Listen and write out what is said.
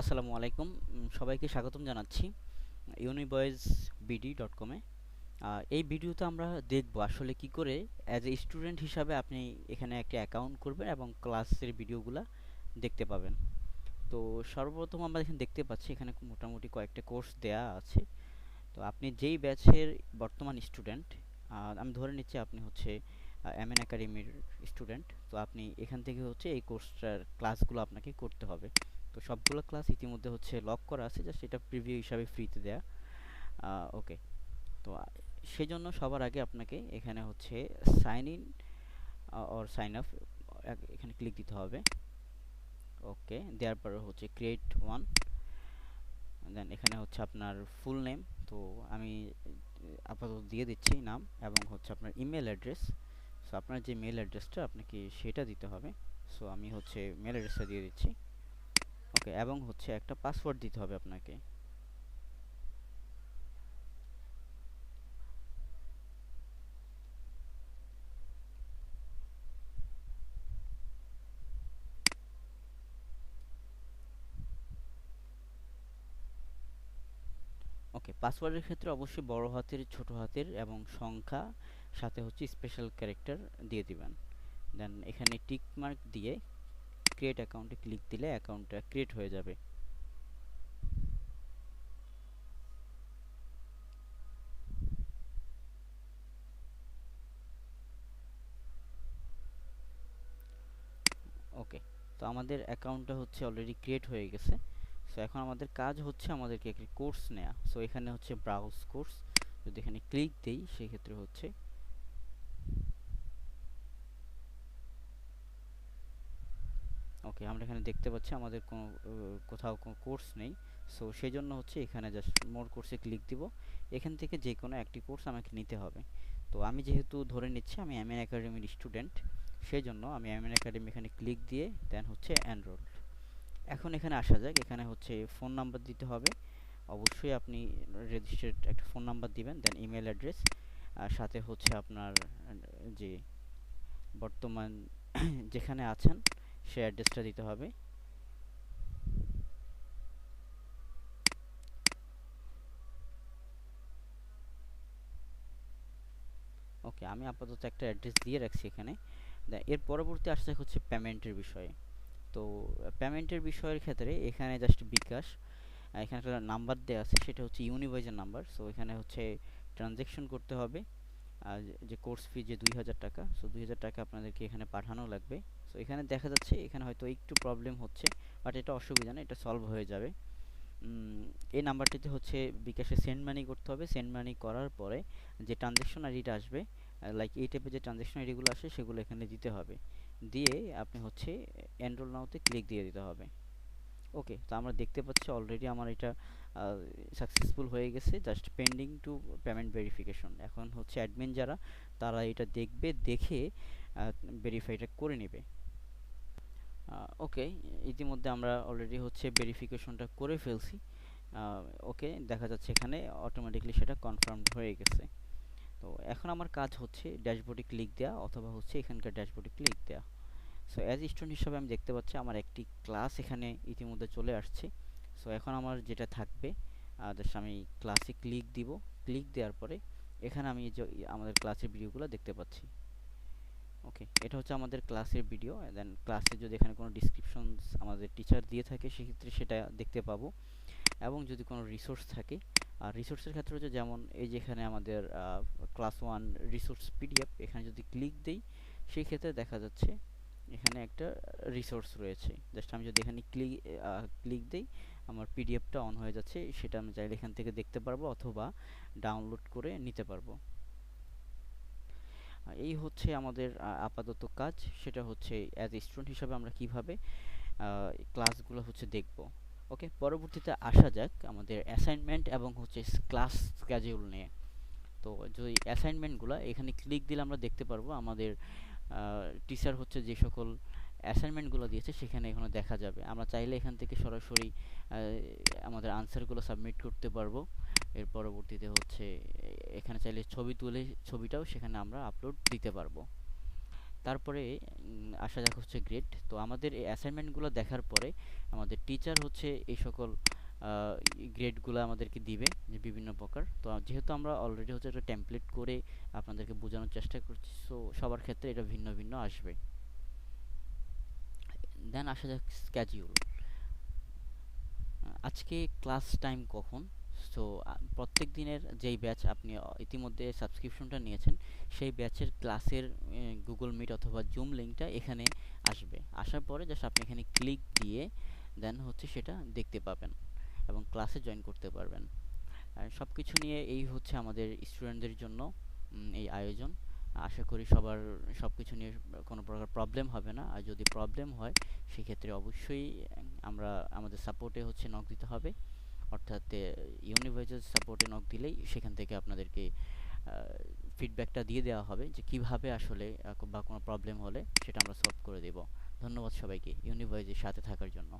আসসালামু আলাইকুম। সবাইকে স্বাগতম জানাচ্ছি uniboysbd.com এ। এই ভিডিওতে আমরা দেখব আসলে কি করে অ্যাজ এ স্টুডেন্ট হিসাবে আপনি এখানে একটা অ্যাকাউন্ট করবেন এবং ক্লাসের ভিডিওগুলা দেখতে পাবেন। তো সর্বপ্রথম আমরা এখানে দেখতে পাচ্ছি এখানে মোটামুটি কয়েকটা কোর্স দেয়া আছে। তো আপনি যেই ব্যাচের বর্তমান স্টুডেন্ট, আমি ধরে নিচ্ছি আপনি হচ্ছে এমএন একাডেমির স্টুডেন্ট। তো আপনি এখান থেকে হচ্ছে এই কোর্সটার ক্লাসগুলো আপনাকে করতে হবে। তো সবগুলো ক্লাস ইতিমধ্যে হচ্ছে লক করা আছে, জাস্ট এটা প্রিভিউ হিসাবে ফ্রিতে দেয়া। ওকে। তো সেজন্য সবার আগে আপনাকে এখানে হচ্ছে sign in or sign up এখানে ক্লিক দিতে হবে। ওকে, দেওয়ার পরে হচ্ছে ক্রিয়েট ওয়ান, দেন এখানে হচ্ছে আপনার ফুল নেম। তো আমি আপাতত দিয়ে দিচ্ছি নাম, এবং হচ্ছে আপনার ইমেল অ্যাড্রেস। সো আপনার যে মেল অ্যাড্রেসটা আপনাকে সেটা দিতে হবে। সো আমি হচ্ছে মেল অ্যাড্রেসটা দিয়ে দিচ্ছি। ওকে, এবং হচ্ছে একটা পাসওয়ার্ড দিতে হবে আপনাকে। ওকে, পাসওয়ার্ডের ক্ষেত্রে অবশ্যই বড় হাতের, ছোট হাতের এবং সংখ্যা, সাথে হচ্ছে স্পেশাল ক্যারেক্টার দিয়ে দিবেন। দেন এখানে টিক মার্ক দিয়ে ক্রিয়েট অ্যাকাউন্টে ক্লিক দিলে অ্যাকাউন্টটা ক্রিয়েট হয়ে যাবে। ওকে, তো আমাদের অ্যাকাউন্টটা হচ্ছে অলরেডি ক্রিয়েট হয়ে গেছে। সো এখন আমাদের কাজ হচ্ছে আমাদেরকে একটি কোর্স নেওয়া। সো এখানে হচ্ছে ব্রাউজ কোর্স, যদি এখানে ক্লিক দেই সেক্ষেত্রে হচ্ছে ওকে, আমরা এখানে দেখতে পাচ্ছি আমাদের কোনো কোথাও কোনো কোর্স নেই। সো সেই জন্য হচ্ছে এখানে জাস্ট মোর কোর্সে ক্লিক দিব। এখান থেকে যে কোনো একটি কোর্স আমাকে নিতে হবে। তো আমি যেহেতু ধরে নিচ্ছি আমি এমএন একাডেমির স্টুডেন্ট, সেই জন্য আমি এমএন একাডেমি এখানে ক্লিক দিয়ে দেন হচ্ছে এনরোল। এখন এখানে আসা যাক, এখানে হচ্ছে ফোন নাম্বার দিতে হবে। অবশ্যই আপনি রেজিস্টার্ড একটা ফোন নাম্বার দিবেন, দেন ইমেল অ্যাড্রেস, আর সাথে হচ্ছে আপনার যে বর্তমান যেখানে আছেন সে অ্যাড্রেসটা দিতে হবে। ওকে, আমি আপাতত একটা অ্যাড্রেস দিয়ে রাখছি এখানে। এর পরবর্তী আসছে হচ্ছে পেমেন্টের বিষয়ে। তো পেমেন্টের বিষয়ের ক্ষেত্রে এখানে জাস্ট বিকাশ, এখানে একটা নাম্বার দেওয়া আছে, সেটা হচ্ছে ইউনিভার্সাল নাম্বার। সো এখানে হচ্ছে ট্রানজ্যাকশন করতে হবে। আর যে কোর্স ফি যে 2000 টাকা, সো 2000 টাকা আপনাদেরকে এখানে পাঠানো লাগবে। সো এখানে দেখা যাচ্ছে এখানে হয়তো একটু প্রবলেম হচ্ছে, বাট এটা অসুবিধা নেই, এটা সলভ হয়ে যাবে। এই নাম্বারটিতে হচ্ছে বিকাশে সেন্ড মানি করতে হবে। সেন্ড মানি করার পরে যে ট্রানজ্যাকশন আইডিটা আসবে, লাইক এই টাইপের যে ট্রানজ্যাকশন আইডিগুলো আসে সেগুলো এখানে দিতে হবে। দিয়ে আপনি হচ্ছে এনরোল নাওতে ক্লিক দিয়ে দিতে হবে। ওকে, তো আমরা দেখতে পাচ্ছি অলরেডি আমার এটা সাকসেসফুল হয়ে গেছে, just pending two payment verification. এখন হচ্ছে অ্যাডমিন যারা, তারা এটা দেখবে, দেখে ভেরিফাইটা করে নেবে। ওকে, ইতিমধ্যে আমরা অলরেডি হচ্ছে ভেরিফিকেশনটা করে ফেলছি। ওকে, দেখা যাচ্ছে এখানে অটোমেটিকলি সেটা কনফার্মড হয়ে গেছে। তো এখন আমার কাজ হচ্ছে ড্যাশবোর্ডে ক্লিক দেওয়া, অথবা হচ্ছে এখানকার ড্যাশবোর্ডে ক্লিক দেওয়া। সো অ্যাজ স্টুডেন্ট হিসাবে আমি দেখতে পাচ্ছি আমার একটি ক্লাস এখানে ইতিমধ্যে চলে আসছে। সো এখন আমার যেটা থাকবে, জাস্ট আমি ক্লাসে ক্লিক দিব। ক্লিক দেওয়ার পরে এখানে আমি যে আমাদের ক্লাসের ভিডিওগুলো দেখতে পাচ্ছি। ওকে, এটা হচ্ছে আমাদের ক্লাসের ভিডিও। দেন ক্লাসে যদি এখানে কোনো ডিসক্রিপশনস আমাদের টিচার দিয়ে থাকে সেক্ষেত্রে সেটা দেখতে পাবো, এবং যদি কোনো রিসোর্স থাকে, আর রিসোর্সের ক্ষেত্রে হচ্ছে যেমন এই যে এখানে আমাদের ক্লাস ওয়ান রিসোর্স পিডিএফ, এখানে যদি ক্লিক দেই সেই ক্ষেত্রে দেখা যাচ্ছে এখানে একটা রিসোর্স রয়েছে। জাস্ট আমি যদি এখানে ক্লিক দেই আমার পিডিএফটা অন হয়ে যাচ্ছে, সেটা আমি চাইলে এখান থেকে দেখতে পারবো অথবা ডাউনলোড করে নিতে পারবো। এই হচ্ছে আমাদের আপাতত কাজ, সেটা হচ্ছে অ্যাজ এ স্টুডেন্ট হিসাবে আমরা কিভাবে ক্লাসগুলো হচ্ছে দেখব। ওকে, পরবর্তীতে আসা যাক আমাদের অ্যাসাইনমেন্ট এবং হচ্ছে ক্লাস স্কেডিউল নিয়ে। তো যদি অ্যাসাইনমেন্টগুলো এখানে ক্লিক দিলে আমরা দেখতে পারবো আমাদের টিচার হচ্ছে যে সকল অ্যাসাইনমেন্টগুলো দিয়েছে সেখানে এখানে দেখা যাবে। আমরা চাইলে এখান থেকে সরাসরি আমাদের আনসারগুলো সাবমিট করতে পারবো। এর পরবর্তীতে হচ্ছে এখানে চাইলে ছবি তুলে ছবিটাও সেখানে আমরা আপলোড দিতে পারবো। তারপরে আসা যাক হচ্ছে গ্রেড। তো আমাদের এই অ্যাসাইনমেন্টগুলো দেখার পরে আমাদের টিচার হচ্ছে এই সকল গ্রেডগুলো আমাদেরকে দিবে যে বিভিন্ন প্রকার। তো যেহেতু আমরা অলরেডি হচ্ছে একটা টেমপ্লেট করে আপনাদেরকে বোঝানোর চেষ্টা করছি, সো সবার ক্ষেত্রে এটা ভিন্ন ভিন্ন আসবে। দেন আসা যাক স্ক্যাজিউল। আজকে ক্লাস টাইম কখন? সো প্রত্যেক দিনের যেই ব্যাচ আপনি ইতিমধ্যে সাবস্ক্রিপশনটা নিয়েছেন, সেই ব্যাচের ক্লাসের গুগল মিট অথবা জুম লিঙ্কটা এখানে আসবে। আসার পরে জাস্ট আপনি এখানে ক্লিক দিয়ে দেন হচ্ছে সেটা দেখতে পাবেন এবং ক্লাসে জয়েন করতে পারবেন। সব কিছু নিয়ে এই হচ্ছে আমাদের স্টুডেন্টদের জন্য এই আয়োজন। আশা করি সবার সব কিছু নিয়ে কোনো প্রকার প্রবলেম হবে না। আর যদি প্রবলেম হয় সেক্ষেত্রে অবশ্যই আমরা আমাদের সাপোর্টে হচ্ছে নক দিতে হবে। অর্থাৎ ইউনিভার্সাল সাপোর্টে নক দিলেই সেখান থেকে আপনাদেরকে ফিডব্যাকটা দিয়ে দেওয়া হবে যে কিভাবে আসলে বা কোনো প্রবলেম হলে সেটা আমরা সলভ করে দেব। ধন্যবাদ সবাইকে ইউনিভার্সিটির সাথে থাকার জন্য।